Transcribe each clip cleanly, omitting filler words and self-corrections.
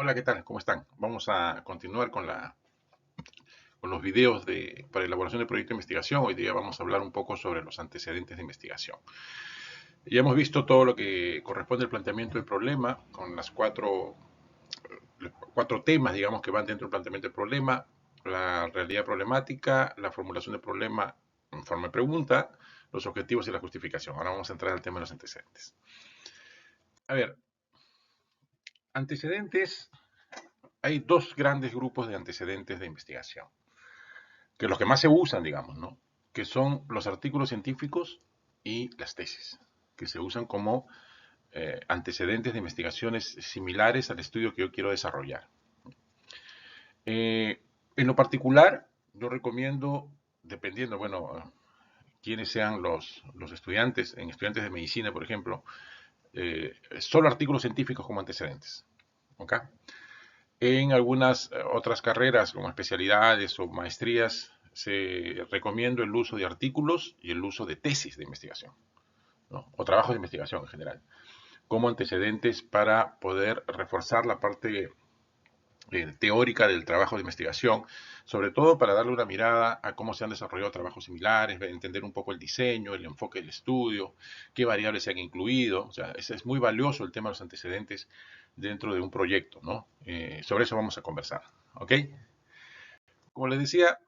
Hola, ¿qué tal? ¿Cómo están? Vamos a continuar con los videos para elaboración de proyecto de investigación. Hoy día vamos a hablar un poco sobre los antecedentes de investigación. Ya hemos visto todo lo que corresponde al planteamiento del problema, con los cuatro temas, digamos, que van dentro del planteamiento del problema: la realidad problemática, la formulación del problema en forma de pregunta, los objetivos y la justificación. Ahora vamos a entrar al tema de los antecedentes. A ver, antecedentes, hay dos grandes grupos de antecedentes de investigación, que los que más se usan, digamos, ¿no? Que son los artículos científicos y las tesis, que se usan como antecedentes de investigaciones similares al estudio que yo quiero desarrollar. En lo particular, yo recomiendo, dependiendo, bueno, quiénes sean los estudiantes, en estudiantes de medicina, por ejemplo, solo artículos científicos como antecedentes. ¿Ok? En algunas otras carreras, como especialidades o maestrías, se recomienda el uso de artículos y el uso de tesis de investigación, ¿no? O trabajos de investigación en general, como antecedentes para poder reforzar la parte teórica del trabajo de investigación, sobre todo para darle una mirada a cómo se han desarrollado trabajos similares, entender un poco el diseño, el enfoque del estudio, qué variables se han incluido. O sea, es muy valioso el tema de los antecedentes dentro de un proyecto, ¿no? Sobre eso vamos a conversar, ¿ok? Como les decía,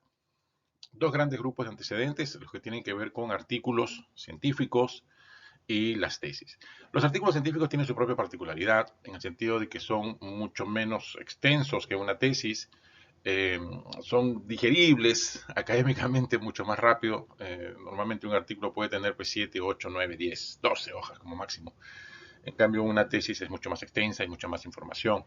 dos grandes grupos de antecedentes, los que tienen que ver con artículos científicos y las tesis. Los artículos científicos tienen su propia particularidad, en el sentido de que son mucho menos extensos que una tesis, eh, son digeribles académicamente mucho más rápido. Normalmente un artículo puede tener pues 7, 8, 9, 10, 12 hojas como máximo. En cambio, una tesis es mucho más extensa y mucha más información.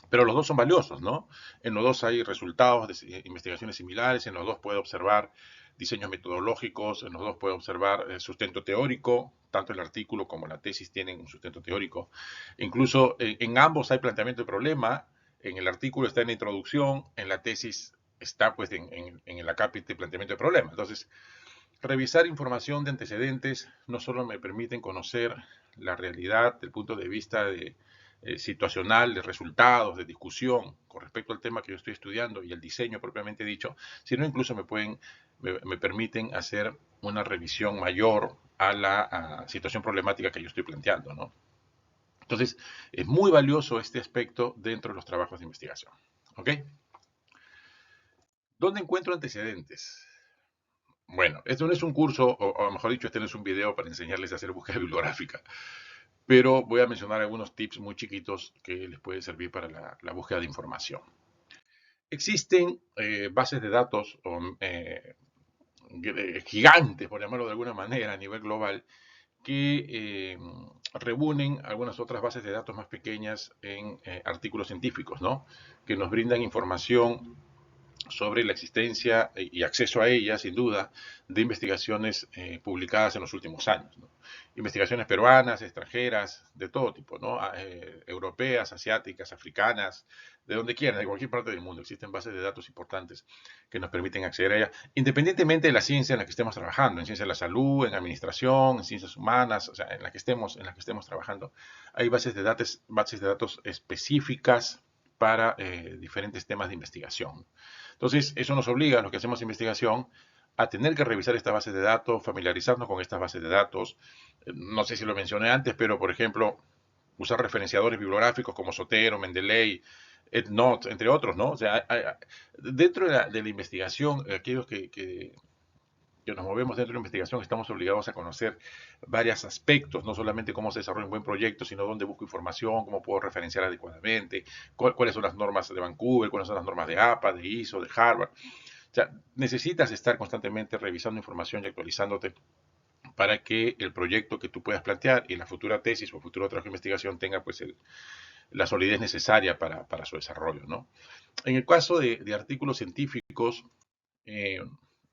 Pero los dos son valiosos, ¿no? En los dos hay resultados de investigaciones similares, en los dos puede observar diseños metodológicos, en los dos puede observar sustento teórico, tanto el artículo como la tesis tienen un sustento teórico. Incluso en ambos hay planteamiento de problema, en el artículo está en la introducción, en la tesis está pues en el acápite de planteamiento de problema. Entonces, revisar información de antecedentes no solo me permiten conocer la realidad del punto de vista situacional, de resultados, de discusión con respecto al tema que yo estoy estudiando y el diseño propiamente dicho, sino incluso me permiten hacer una revisión mayor a la situación problemática que yo estoy planteando, ¿no? Entonces, es muy valioso este aspecto dentro de los trabajos de investigación. ¿Ok? ¿Dónde encuentro antecedentes? Bueno, esto no es un curso, o mejor dicho, este no es un video para enseñarles a hacer búsqueda bibliográfica, pero voy a mencionar algunos tips muy chiquitos que les pueden servir para la búsqueda de información. Existen bases de datos gigantes, por llamarlo de alguna manera, a nivel global, que reúnen algunas otras bases de datos más pequeñas en artículos científicos, ¿no? Que nos brindan información sobre la existencia y acceso a ella, sin duda, de investigaciones publicadas en los últimos años, ¿no? Investigaciones peruanas, extranjeras, de todo tipo, ¿no? Europeas, asiáticas, africanas, de donde quieran, de cualquier parte del mundo. Existen bases de datos importantes que nos permiten acceder a ella, independientemente de la ciencia en la que estemos trabajando, en ciencia de la salud, en administración, en ciencias humanas, o sea, en la que estemos trabajando. Hay bases de datos específicas para diferentes temas de investigación. Entonces, eso nos obliga a los que hacemos investigación a tener que revisar estas bases de datos, familiarizarnos con estas bases de datos. No sé si lo mencioné antes, pero por ejemplo, usar referenciadores bibliográficos como Zotero, Mendeley, EndNote, entre otros, ¿no? O sea, dentro de la investigación, aquellos que nos movemos dentro de la investigación, estamos obligados a conocer varios aspectos, no solamente cómo se desarrolla un buen proyecto, sino dónde busco información, cómo puedo referenciar adecuadamente, cuáles son las normas de Vancouver, cuáles son las normas de APA, de ISO, de Harvard. O sea, necesitas estar constantemente revisando información y actualizándote para que el proyecto que tú puedas plantear y la futura tesis o futuro trabajo de investigación tenga pues la solidez necesaria para su desarrollo, ¿no? En el caso de artículos científicos, eh,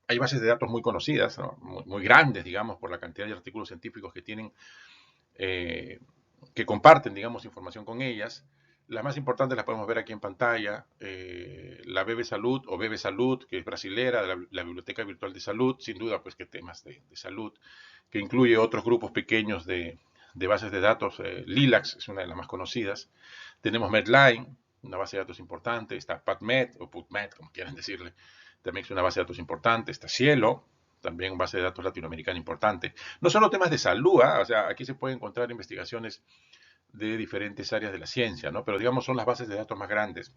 hay bases de datos muy conocidas, ¿no? Muy grandes, digamos, por la cantidad de artículos científicos que tienen, eh, que comparten, digamos, información con ellas. Las más importantes las podemos ver aquí en pantalla. La BB Salud o BB Salud, que es brasilera, la Biblioteca Virtual de Salud, sin duda, pues que temas de salud, que incluye otros grupos pequeños de bases de datos. Lilacs es una de las más conocidas. Tenemos Medline, una base de datos importante. Está PubMed o PubMed, como quieran decirle. También es una base de datos importante. Está Cielo, también base de datos latinoamericana importante. No solo temas de salud, o sea, aquí se pueden encontrar investigaciones de diferentes áreas de la ciencia, ¿no? Pero digamos son las bases de datos más grandes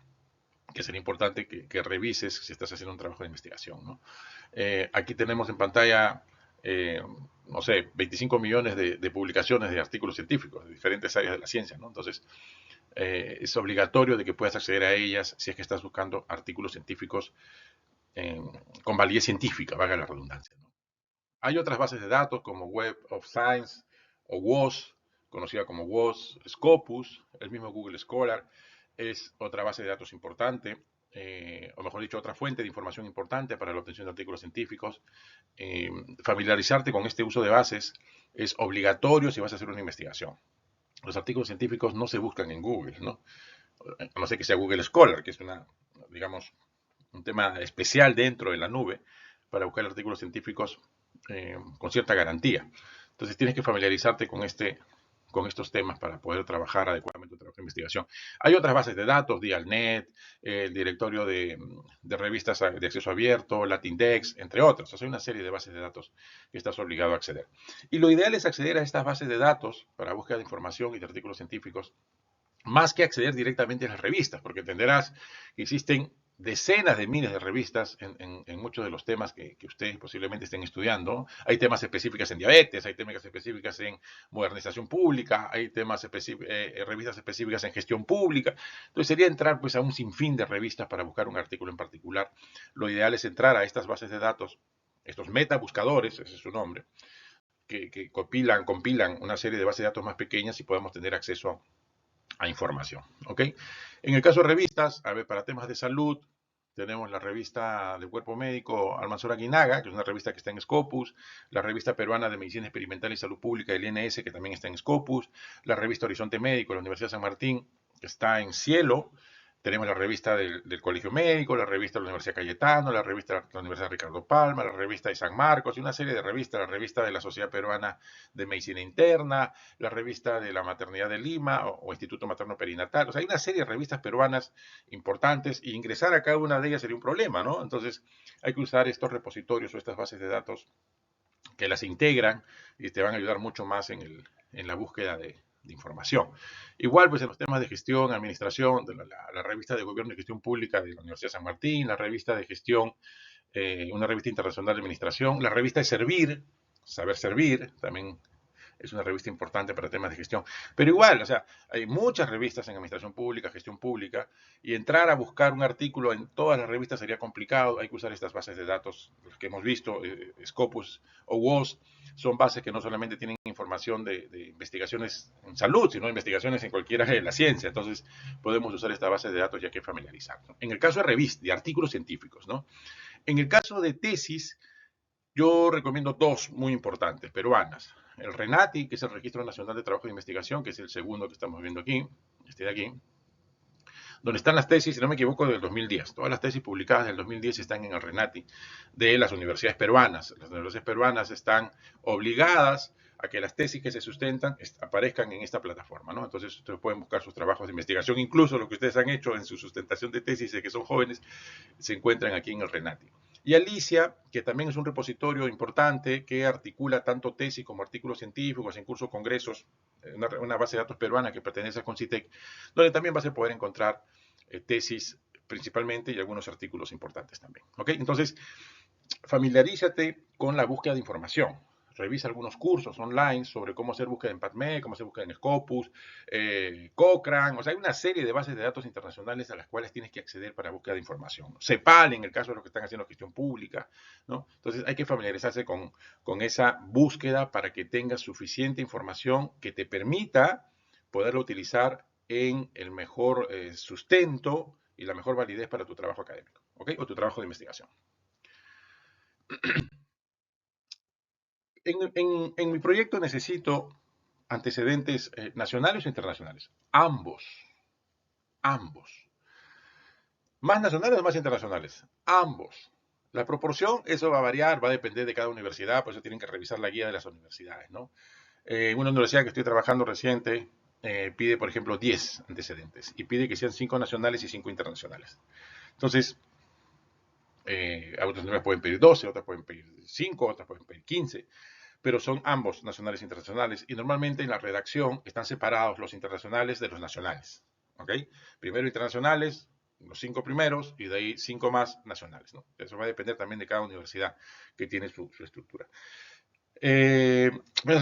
que sería importante que revises si estás haciendo un trabajo de investigación, ¿no? Aquí tenemos en pantalla, eh, no sé, 25 millones de publicaciones de artículos científicos de diferentes áreas de la ciencia, ¿no? Entonces, es obligatorio de que puedas acceder a ellas si es que estás buscando artículos científicos con validez científica, valga la redundancia, ¿no? Hay otras bases de datos como Web of Science o WOS, conocida como WOS, Scopus, el mismo Google Scholar, es otra base de datos importante, o mejor dicho, otra fuente de información importante para la obtención de artículos científicos. Familiarizarte con este uso de bases es obligatorio si vas a hacer una investigación. Los artículos científicos no se buscan en Google, ¿no? A no ser que sea Google Scholar, que es una, digamos, un tema especial dentro de la nube para buscar artículos científicos con cierta garantía. Entonces tienes que familiarizarte con estos temas para poder trabajar adecuadamente tu trabajo de investigación. Hay otras bases de datos, Dialnet, el directorio de revistas de acceso abierto, Latindex, entre otras. O sea, hay una serie de bases de datos que estás obligado a acceder. Y lo ideal es acceder a estas bases de datos para búsqueda de información y de artículos científicos más que acceder directamente a las revistas, porque entenderás que existen decenas de miles de revistas en muchos de los temas que ustedes posiblemente estén estudiando. Hay temas específicas en diabetes, hay temas específicas en modernización pública, hay temas revistas específicas en gestión pública. Entonces sería entrar pues a un sinfín de revistas para buscar un artículo en particular. Lo ideal es entrar a estas bases de datos, estos metabuscadores, ese es su nombre, que compilan una serie de bases de datos más pequeñas y podamos tener acceso a información, ¿ok? En el caso de revistas, a ver, para temas de salud, tenemos la revista del Cuerpo Médico Almanzora Guinaga, que es una revista que está en Scopus, la revista peruana de Medicina Experimental y Salud Pública del INS, que también está en Scopus, la revista Horizonte Médico de la Universidad de San Martín, que está en Cielo, tenemos la revista del Colegio Médico, la revista de la Universidad Cayetano, la revista de la Universidad Ricardo Palma, la revista de San Marcos y una serie de revistas, la revista de la Sociedad Peruana de Medicina Interna, la revista de la Maternidad de Lima o Instituto Materno Perinatal. O sea, hay una serie de revistas peruanas importantes y ingresar a cada una de ellas sería un problema, ¿no? Entonces hay que usar estos repositorios o estas bases de datos que las integran y te van a ayudar mucho más en la búsqueda de información. Igual, pues en los temas de gestión, administración, de la revista de Gobierno y Gestión Pública de la Universidad de San Martín, la revista de gestión, una revista internacional de administración, la revista de Servir, Saber Servir, también es una revista importante para temas de gestión. Pero igual, o sea, hay muchas revistas en administración pública, gestión pública, y entrar a buscar un artículo en todas las revistas sería complicado. Hay que usar estas bases de datos, los que hemos visto, Scopus o WOS, son bases que no solamente tienen información de investigaciones en salud, sino investigaciones en cualquier área de la ciencia. Entonces, podemos usar esta base de datos ya que familiarizarnos. En el caso de revistas, de artículos científicos, ¿no? En el caso de tesis, yo recomiendo dos muy importantes, peruanas. El RENATI, que es el Registro Nacional de Trabajo de Investigación, que es el segundo que estamos viendo aquí, este de aquí, donde están las tesis, si no me equivoco, del 2010. Todas las tesis publicadas del 2010 están en el RENATI de las universidades peruanas. Las universidades peruanas están obligadas a que las tesis que se sustentan aparezcan en esta plataforma, ¿no? Entonces ustedes pueden buscar sus trabajos de investigación, incluso lo que ustedes han hecho en su sustentación de tesis de que son jóvenes, se encuentran aquí en el RENATI. Y Alicia, que también es un repositorio importante que articula tanto tesis como artículos científicos en cursos, congresos, una base de datos peruana que pertenece a Concitec, donde también vas a poder encontrar tesis principalmente y algunos artículos importantes también. ¿Ok? Entonces, familiarízate con la búsqueda de información. Revisa algunos cursos online sobre cómo hacer búsqueda en PubMed, cómo hacer búsqueda en Scopus, Cochrane. O sea, hay una serie de bases de datos internacionales a las cuales tienes que acceder para búsqueda de información. CEPAL, en el caso de los que están haciendo gestión pública, ¿no? Entonces, hay que familiarizarse con esa búsqueda para que tengas suficiente información que te permita poderla utilizar en el mejor sustento y la mejor validez para tu trabajo académico, ¿ok? O tu trabajo de investigación. En mi proyecto necesito antecedentes nacionales o internacionales. Ambos. Ambos. Más nacionales o más internacionales. Ambos. La proporción, eso va a variar, va a depender de cada universidad, por eso tienen que revisar la guía de las universidades, ¿no? Una universidad que estoy trabajando reciente pide, por ejemplo, 10 antecedentes y pide que sean 5 nacionales y 5 internacionales. Entonces, otras universidades pueden pedir 12, otras pueden pedir 5, otras pueden pedir 15, pero son ambos nacionales e internacionales y normalmente en la redacción están separados los internacionales de los nacionales. ¿Ok? Primero internacionales, los 5 primeros y de ahí 5 más nacionales. ¿No? Eso va a depender también de cada universidad que tiene su estructura. Les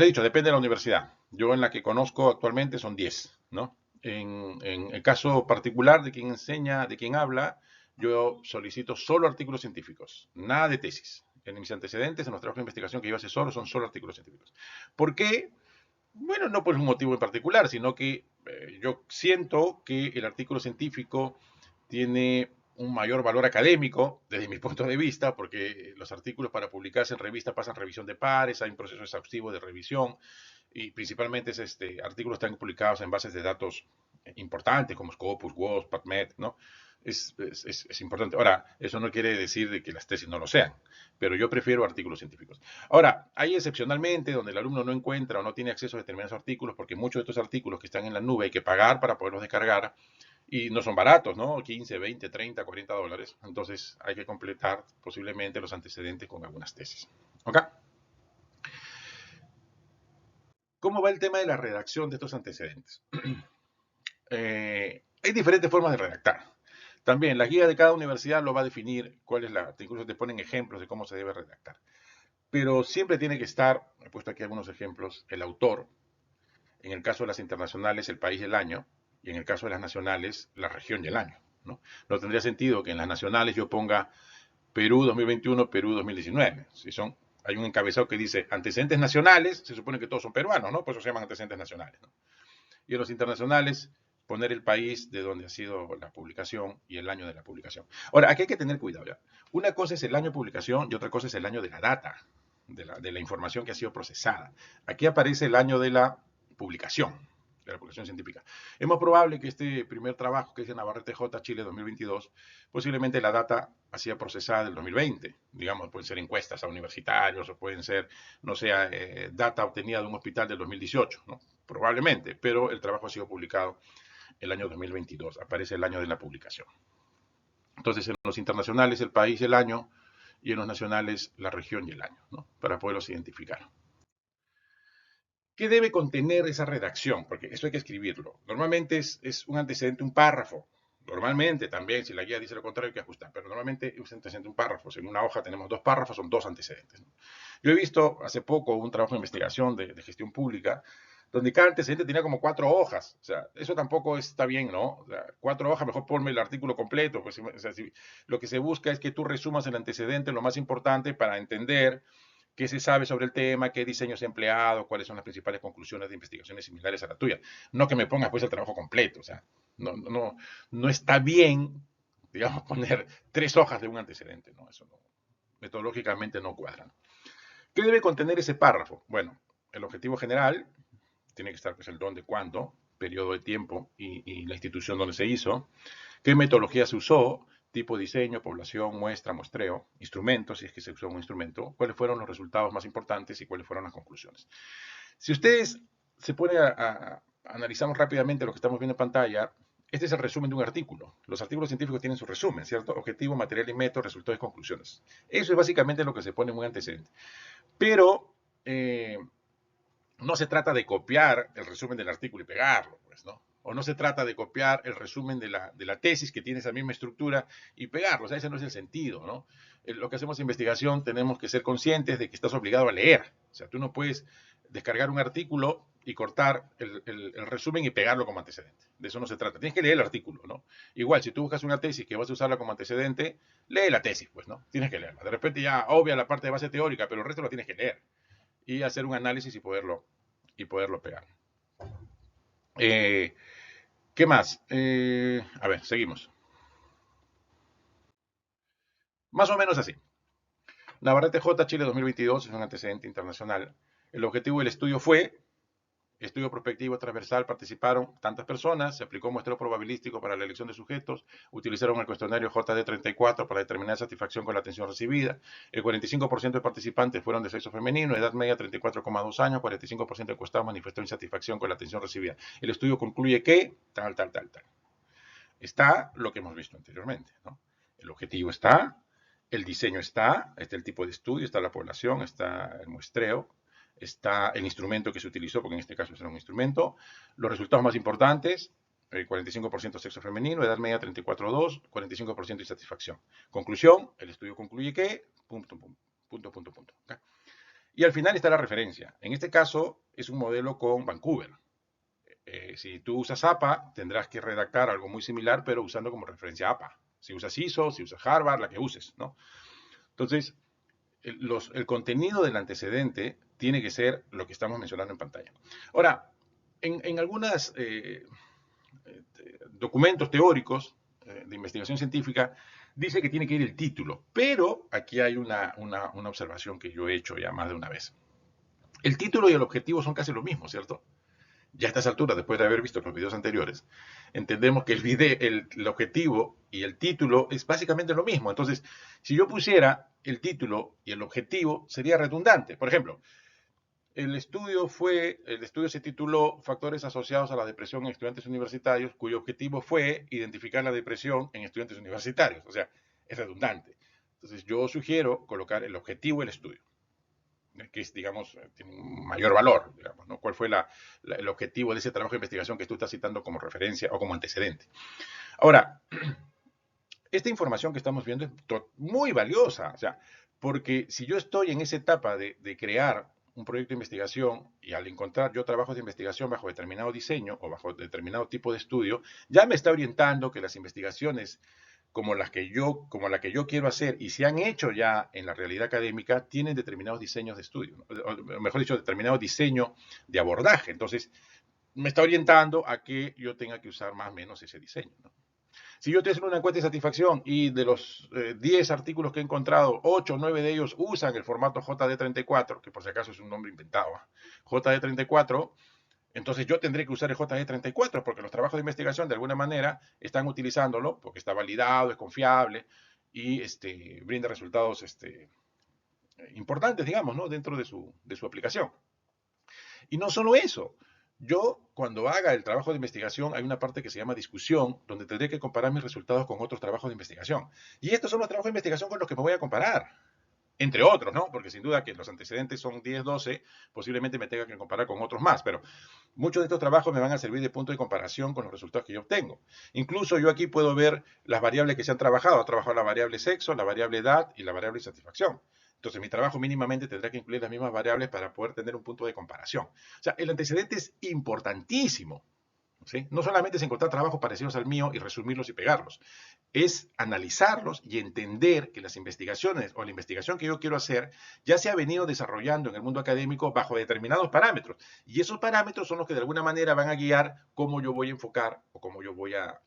he dicho, depende de la universidad. Yo en la que conozco actualmente son 10, ¿no? En el caso particular de quien enseña, de quien habla, yo solicito solo artículos científicos, nada de tesis. En mis antecedentes, en los trabajos de investigación que yo asesoro, son solo artículos científicos. ¿Por qué? Bueno, no por un motivo en particular, sino que yo siento que el artículo científico tiene un mayor valor académico desde mi punto de vista, porque los artículos para publicarse en revista pasan revisión de pares, hay un proceso exhaustivo de revisión y principalmente artículos están publicados en bases de datos importantes como Scopus, WOS, PubMed, ¿no? Es importante. Ahora, eso no quiere decir de que las tesis no lo sean, pero yo prefiero artículos científicos. Ahora, hay excepcionalmente donde el alumno no encuentra o no tiene acceso a determinados artículos, porque muchos de estos artículos que están en la nube hay que pagar para poderlos descargar y no son baratos, ¿no? 15, 20, 30, $40. Entonces hay que completar posiblemente los antecedentes con algunas tesis. ¿Ok? ¿Cómo va el tema de la redacción de estos antecedentes? Hay diferentes formas de redactar. También la guía de cada universidad lo va a definir cuál es la, incluso te ponen ejemplos de cómo se debe redactar. Pero siempre tiene que estar, he puesto aquí algunos ejemplos, el autor, en el caso de las internacionales, el país del año, y en el caso de las nacionales, la región y el año. ¿No? No tendría sentido que en las nacionales yo ponga Perú 2021, Perú 2019. Si son, hay un encabezado que dice antecedentes nacionales, se supone que todos son peruanos, ¿no? Por eso se llaman antecedentes nacionales. ¿No? Y en los internacionales, poner el país de donde ha sido la publicación y el año de la publicación. Ahora, aquí hay que tener cuidado. ¿Ya? Una cosa es el año de publicación y otra cosa es el año de la data, de la información que ha sido procesada. Aquí aparece el año de la publicación científica. Es más probable que este primer trabajo, que es de Navarrete J. Chile 2022, posiblemente la data ha sido procesada del 2020. Digamos, pueden ser encuestas a universitarios o pueden ser, no sé, data obtenida de un hospital del 2018, ¿no? Probablemente, pero el trabajo ha sido publicado el año 2022, aparece el año de la publicación. Entonces, en los internacionales, el país, el año, y en los nacionales, la región y el año, ¿no? Para poderlos identificar. ¿Qué debe contener esa redacción? Porque eso hay que escribirlo. Normalmente es un antecedente, un párrafo. Normalmente también, si la guía dice lo contrario, hay que ajustar. Pero normalmente es un antecedente, un párrafo. Si en una hoja tenemos 2 párrafos, son 2 antecedentes. ¿No? Yo he visto hace poco un trabajo de investigación de gestión pública donde cada antecedente tenía como 4 hojas. O sea, eso tampoco está bien, ¿no? O sea, 4 hojas, mejor ponme el artículo completo. Pues, o sea, lo que se busca es que tú resumas el antecedente, lo más importante para entender qué se sabe sobre el tema, qué diseños empleado, cuáles son las principales conclusiones de investigaciones similares a la tuya. No que me pongas pues el trabajo completo, o sea, no está bien, digamos, poner 3 hojas de un antecedente, ¿no? Eso no, metodológicamente no cuadra. ¿No? ¿Qué debe contener ese párrafo? Bueno, el objetivo general, tiene que estar pues el dónde, cuándo, periodo de tiempo y la institución donde se hizo, qué metodología se usó, tipo de diseño, población, muestra, muestreo, instrumentos, si es que se usó un instrumento, cuáles fueron los resultados más importantes y cuáles fueron las conclusiones. Si ustedes se ponen analizamos rápidamente lo que estamos viendo en pantalla, este es el resumen de un artículo. Los artículos científicos tienen su resumen, ¿cierto? Objetivo, material y método, resultados y conclusiones. Eso es básicamente lo que se pone en un antecedente. Pero no se trata de copiar el resumen del artículo y pegarlo, pues, ¿no? O no se trata de copiar el resumen de la tesis que tiene esa misma estructura y pegarlo. O sea, ese no es el sentido, ¿no? Lo que hacemos en investigación tenemos que ser conscientes de que estás obligado a leer. O sea, tú no puedes descargar un artículo y cortar el resumen y pegarlo como antecedente. De eso no se trata. Tienes que leer el artículo, ¿no? Igual, si tú buscas una tesis que vas a usarla como antecedente, lee la tesis, pues, ¿no? Tienes que leerla. De repente ya obvia la parte de base teórica, pero el resto lo tienes que leer y hacer un análisis y poderlo pegar. Eh, ¿Qué más? A ver, seguimos. Más o menos así. Navarrete J. Chile 2022 es un antecedente internacional. El objetivo del estudio fue estudio prospectivo transversal, participaron tantas personas, se aplicó muestreo probabilístico para la elección de sujetos, utilizaron el cuestionario JD34 para determinar satisfacción con la atención recibida, el 45% de participantes fueron de sexo femenino, edad media 34,2 años, 45% de encuestados manifestó insatisfacción con la atención recibida. El estudio concluye que tal. Está lo que hemos visto anteriormente, ¿no? El objetivo está, el diseño está el tipo de estudio, está la población, está el muestreo, está el instrumento que se utilizó, porque en este caso era un instrumento, los resultados más importantes, 45% sexo femenino, edad media 34,2, 45% insatisfacción. Conclusión, el estudio concluye que, punto. ¿Okay? Y al final está la referencia. En este caso es un modelo con Vancouver. Si tú usas APA, tendrás que redactar algo muy similar, pero usando como referencia APA. Si usas ISO, si usas Harvard, la que uses, ¿no? Entonces, el contenido del antecedente tiene que ser lo que estamos mencionando en pantalla. Ahora, en algunos documentos teóricos de investigación científica, dice que tiene que ir el título, pero aquí hay una observación que yo he hecho ya más de una vez. El título y el objetivo son casi lo mismo, ¿cierto? Ya a estas alturas, después de haber visto los videos anteriores, entendemos que el objetivo y el título es básicamente lo mismo. Entonces, si yo pusiera el título y el objetivo, sería redundante. Por ejemplo, el estudio se tituló Factores asociados a la depresión en estudiantes universitarios, cuyo objetivo fue identificar la depresión en estudiantes universitarios. O sea, es redundante. Entonces, yo sugiero colocar el objetivo del estudio, que es, digamos, tiene un mayor valor, digamos, ¿no? ¿Cuál fue el objetivo de ese trabajo de investigación que tú estás citando como referencia o como antecedente? Ahora, esta información que estamos viendo es muy valiosa, o sea, porque si yo estoy en esa etapa de crear un proyecto de investigación y al encontrar yo trabajos de investigación bajo determinado diseño o bajo determinado tipo de estudio, ya me está orientando que las investigaciones como la que yo quiero hacer y se han hecho ya en la realidad académica, tienen determinados diseños de estudio, ¿no? O mejor dicho, determinado diseño de abordaje. Entonces, me está orientando a que yo tenga que usar más o menos ese diseño, ¿no? Si yo estoy haciendo una encuesta de satisfacción y de los 10 artículos que he encontrado, 8 o 9 de ellos usan el formato JD34, que por si acaso es un nombre inventado, JD34, entonces yo tendré que usar el JD34 porque los trabajos de investigación de alguna manera están utilizándolo porque está validado, es confiable y brinda resultados importantes, digamos, ¿no? Dentro de su aplicación. Y no solo eso. Yo, cuando haga el trabajo de investigación, hay una parte que se llama discusión, donde tendré que comparar mis resultados con otros trabajos de investigación. Y estos son los trabajos de investigación con los que me voy a comparar. Entre otros, ¿no? Porque sin duda que los antecedentes son 10, 12, posiblemente me tenga que comparar con otros más, pero muchos de estos trabajos me van a servir de punto de comparación con los resultados que yo obtengo. Incluso yo aquí puedo ver las variables que se han trabajado. He trabajado la variable sexo, la variable edad y la variable satisfacción. Entonces mi trabajo mínimamente tendrá que incluir las mismas variables para poder tener un punto de comparación. O sea, el antecedente es importantísimo. ¿Sí? No solamente es encontrar trabajos parecidos al mío y resumirlos y pegarlos, es analizarlos y entender que las investigaciones o la investigación que yo quiero hacer ya se ha venido desarrollando en el mundo académico bajo determinados parámetros. Y esos parámetros son los que de alguna manera van a guiar cómo yo voy a enfocar o cómo yo voy a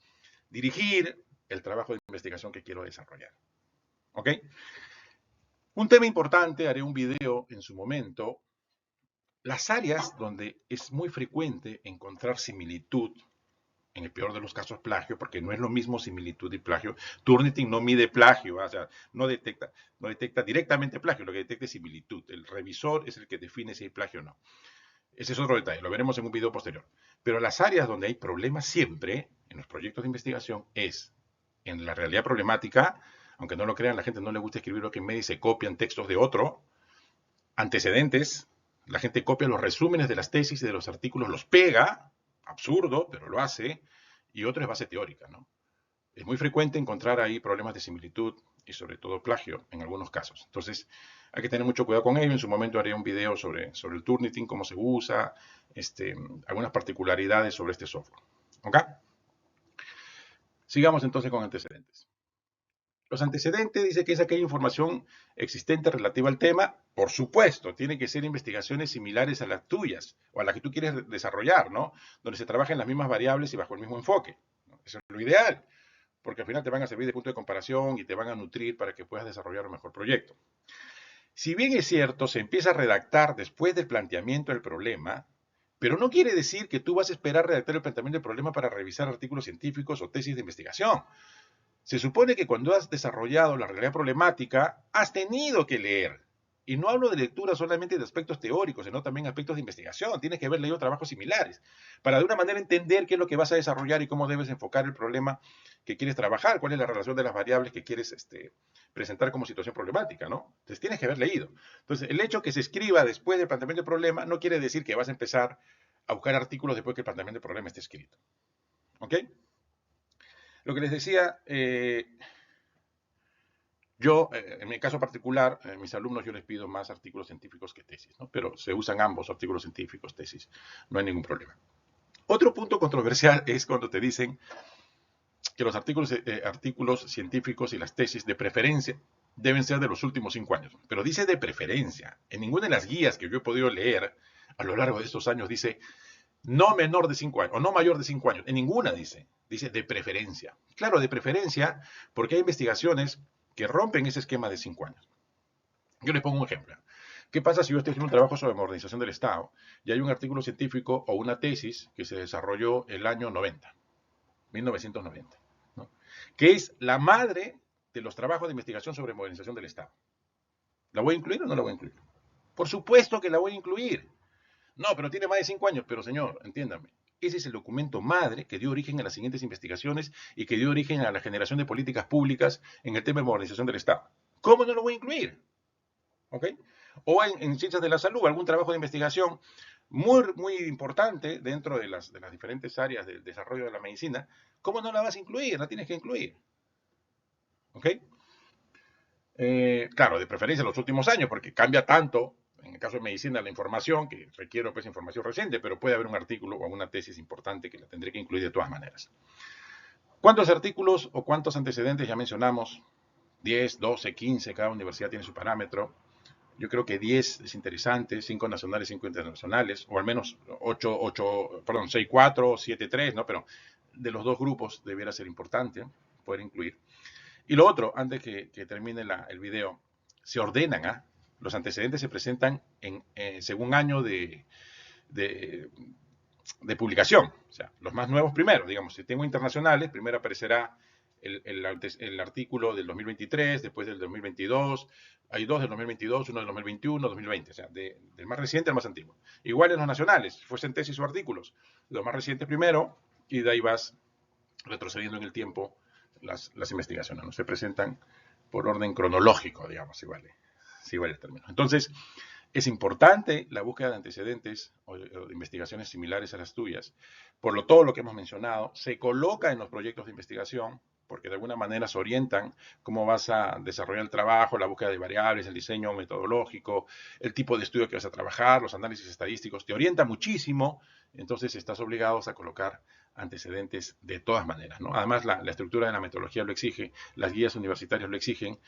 dirigir el trabajo de investigación que quiero desarrollar. ¿Ok? Un tema importante, haré un video en su momento. Las áreas donde es muy frecuente encontrar similitud, en el peor de los casos plagio, porque no es lo mismo similitud y plagio. Turnitin no mide plagio, o sea, no detecta directamente plagio, lo que detecta es similitud. El revisor es el que define si hay plagio o no. Ese es otro detalle, lo veremos en un video posterior. Pero las áreas donde hay problemas siempre, en los proyectos de investigación, es en la realidad problemática, aunque no lo crean, la gente no le gusta escribir lo que en medio y se copian textos de otro, antecedentes, la gente copia los resúmenes de las tesis y de los artículos, los pega, absurdo, pero lo hace, y otro es base teórica, ¿no? Es muy frecuente encontrar ahí problemas de similitud y sobre todo plagio en algunos casos. Entonces, hay que tener mucho cuidado con ello. En su momento haré un video sobre el Turnitin, cómo se usa, algunas particularidades sobre este software. ¿Ok? Sigamos entonces con antecedentes. Los antecedentes dice que es aquella información existente relativa al tema. Por supuesto, tienen que ser investigaciones similares a las tuyas o a las que tú quieres desarrollar, ¿no? Donde se trabajen las mismas variables y bajo el mismo enfoque, ¿no? Eso es lo ideal, porque al final te van a servir de punto de comparación y te van a nutrir para que puedas desarrollar un mejor proyecto. Si bien es cierto, se empieza a redactar después del planteamiento del problema, Pero no quiere decir que tú vas a esperar redactar el planteamiento del problema para revisar artículos científicos o tesis de investigación. Se supone que cuando has desarrollado la realidad problemática, has tenido que leer. Y no hablo de lectura solamente de aspectos teóricos, sino también aspectos de investigación. Tienes que haber leído trabajos similares para de una manera entender qué es lo que vas a desarrollar y cómo debes enfocar el problema que quieres trabajar, cuál es la relación de las variables que quieres presentar como situación problemática, ¿no? Entonces tienes que haber leído. Entonces, el hecho que se escriba después del planteamiento del problema no quiere decir que vas a empezar a buscar artículos después que el planteamiento del problema esté escrito. ¿Ok? Lo que les decía, yo, en mi caso particular, a mis alumnos yo les pido más artículos científicos que tesis, ¿no? Pero se usan ambos, artículos científicos, tesis, no hay ningún problema. Otro punto controversial es cuando te dicen que los artículos científicos y las tesis de preferencia deben ser de los últimos 5 años. Pero dice de preferencia. En ninguna de las guías que yo he podido leer a lo largo de estos años dice no menor de 5 años o no mayor de 5 años. En ninguna dice de preferencia. Claro, de preferencia porque hay investigaciones que rompen ese esquema de 5 años. Yo les pongo un ejemplo. ¿Qué pasa si yo estoy haciendo un trabajo sobre modernización del Estado y hay un artículo científico o una tesis que se desarrolló el año 90, 1990, ¿no? Que es la madre de los trabajos de investigación sobre modernización del Estado? ¿La voy a incluir o no la voy a incluir? Por supuesto que la voy a incluir. No, pero tiene más de 5 años. Pero señor, entiéndame. Ese es el documento madre que dio origen a las siguientes investigaciones y que dio origen a la generación de políticas públicas en el tema de modernización del Estado. ¿Cómo no lo voy a incluir? ¿Ok? O en ciencias de la salud, algún trabajo de investigación muy importante dentro de las diferentes áreas del desarrollo de la medicina. ¿Cómo no la vas a incluir? La tienes que incluir. ¿Ok? Claro, de preferencia en los últimos años, porque cambia tanto, en el caso de medicina, la información, que requiero pues información reciente, pero puede haber un artículo o una tesis importante que la tendré que incluir de todas maneras. ¿Cuántos artículos o cuántos antecedentes ya mencionamos? 10, 12, 15, cada universidad tiene su parámetro. Yo creo que 10 es interesante, 5 nacionales, 5 internacionales, o al menos 6, 4, 7, 3, ¿no? Pero de los dos grupos debiera ser importante poder incluir. Y lo otro, antes que termine el video, se ordenan, ¿ah? Los antecedentes se presentan según año de, de publicación. O sea, los más nuevos primero, digamos, si tengo internacionales, primero aparecerá el artículo del 2023, después del 2022, hay dos del 2022, uno del 2021, 2020, o sea, del más reciente al más antiguo. Igual en los nacionales, si fuesen tesis o artículos, los más recientes primero, y de ahí vas retrocediendo en el tiempo las investigaciones, ¿no? Se presentan por orden cronológico, digamos, si vale el término. Entonces, es importante la búsqueda de antecedentes o de investigaciones similares a las tuyas. Todo lo que hemos mencionado se coloca en los proyectos de investigación porque de alguna manera se orientan cómo vas a desarrollar el trabajo, la búsqueda de variables, el diseño metodológico, el tipo de estudio que vas a trabajar, los análisis estadísticos, te orienta muchísimo, entonces estás obligado a colocar antecedentes de todas maneras, ¿no? Además, la estructura de la metodología lo exige, las guías universitarias lo exigen,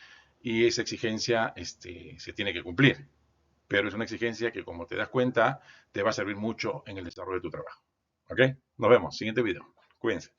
y esa exigencia se tiene que cumplir. Pero es una exigencia que, como te das cuenta, te va a servir mucho en el desarrollo de tu trabajo. ¿Ok? Nos vemos. Siguiente video. Cuídense.